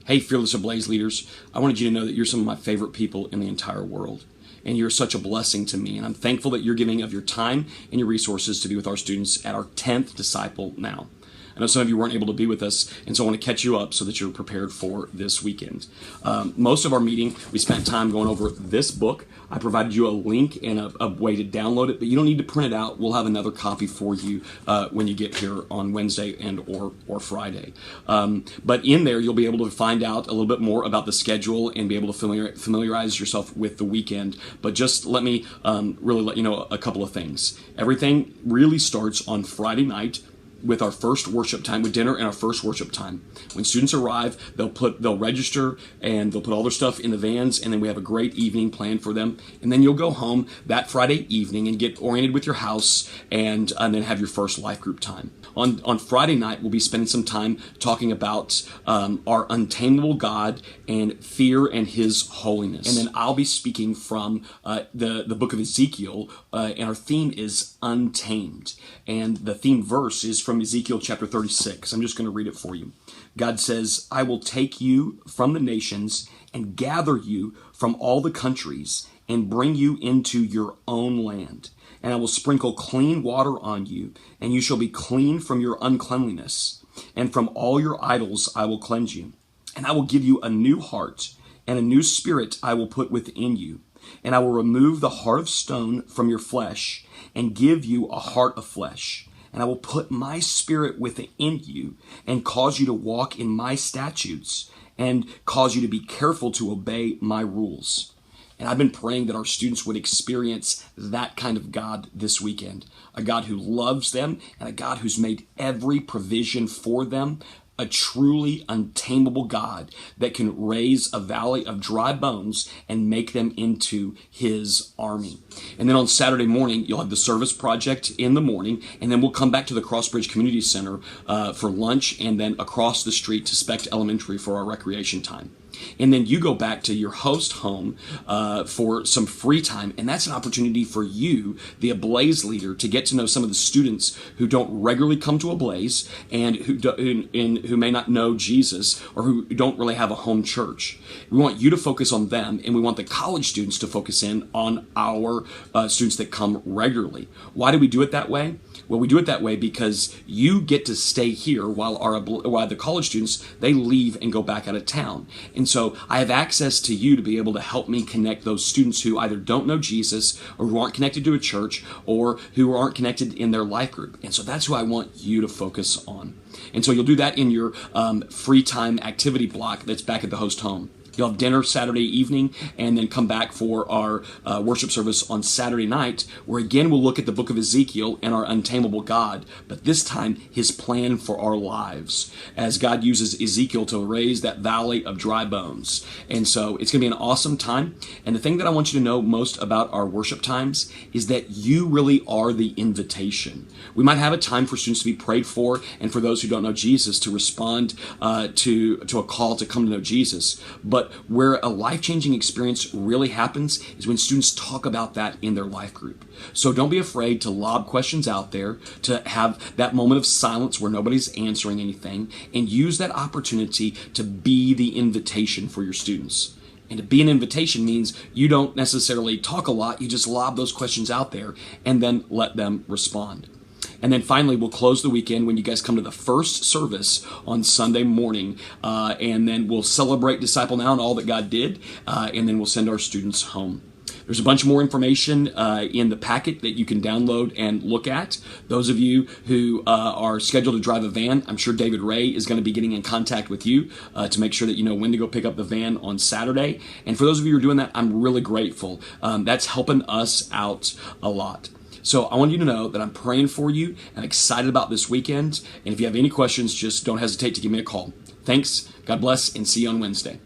Hey, Fearless Ablaze leaders, I wanted you to know that you're some of my favorite people in the entire world. And you're such a blessing to me. And I'm thankful that you're giving of your time and your resources to be with our students at our 10th Disciple Now. I know some of you weren't able to be with us, and so I want to catch you up so that you're prepared for this weekend. Most of our meeting, we spent time going over this book. I provided you a link and a way to download it, but you don't need to print it out. We'll have another copy for you when you get here on Wednesday and or Friday. But in there, you'll be able to find out a little bit more about the schedule and be able to familiarize yourself with the weekend. But just let me really let you know a couple of things. Everything really starts on Friday night with our first worship time, with dinner and our first worship time. When students arrive, they'll register and they'll put all their stuff in the vans, and then we have a great evening planned for them. And then you'll go home that Friday evening and get oriented with your house and then have your first life group time. On Friday night, we'll be spending some time talking about our untamable God and fear and His holiness. And then I'll be speaking from the book of Ezekiel, and our theme is untamed. And the theme verse is from Ezekiel chapter 36. I'm just going to read it for you. God says, "I will take you from the nations and gather you from all the countries and bring you into your own land. And I will sprinkle clean water on you, and you shall be clean from your uncleanliness. And from all your idols I will cleanse you. And I will give you a new heart, and a new spirit I will put within you. And I will remove the heart of stone from your flesh, and give you a heart of flesh. And I will put my spirit within you, and cause you to walk in my statutes, and cause you to be careful to obey my rules." And I've been praying that our students would experience that kind of God this weekend. A God who loves them and a God who's made every provision for them. A truly untamable God that can raise a valley of dry bones and make them into His army. And then on Saturday morning, you'll have the service project in the morning, and then we'll come back to the Crossbridge Community Center for lunch, and then across the street to Specht Elementary for our recreation time. And then you go back to your host home for some free time, and that's an opportunity for you, the Ablaze leader, to get to know some of the students who don't regularly come to Ablaze and who may not know Jesus or who don't really have a home church. We want you to focus on them, and we want the college students to focus in on our students that come regularly. Why do we do it that way? Well, we do it that way because you get to stay here while the college students, they leave and go back out of town. And so I have access to you to be able to help me connect those students who either don't know Jesus or who aren't connected to a church or who aren't connected in their life group. And so that's who I want you to focus on. And so you'll do that in your free time activity block that's back at the host home. You'll have dinner Saturday evening and then come back for our worship service on Saturday night, where again we'll look at the book of Ezekiel and our untamable God, but this time His plan for our lives as God uses Ezekiel to raise that valley of dry bones. And so it's going to be an awesome time. And the thing that I want you to know most about our worship times is that you really are the invitation. We might have a time for students to be prayed for and for those who don't know Jesus to respond to a call to come to know Jesus. But where a life-changing experience really happens is when students talk about that in their life group. So don't be afraid to lob questions out there, to have that moment of silence where nobody's answering anything, and use that opportunity to be the invitation for your students. And to be an invitation means you don't necessarily talk a lot, you just lob those questions out there and then let them respond. And then finally, we'll close the weekend when you guys come to the first service on Sunday morning. And then we'll celebrate Disciple Now and all that God did. And then we'll send our students home. There's a bunch more information in the packet that you can download and look at. Those of you who are scheduled to drive a van, I'm sure David Ray is going to be getting in contact with you to make sure that you know when to go pick up the van on Saturday. And for those of you who are doing that, I'm really grateful. That's helping us out a lot. So I want you to know that I'm praying for you and excited about this weekend. And if you have any questions, just don't hesitate to give me a call. Thanks, God bless, and see you on Wednesday.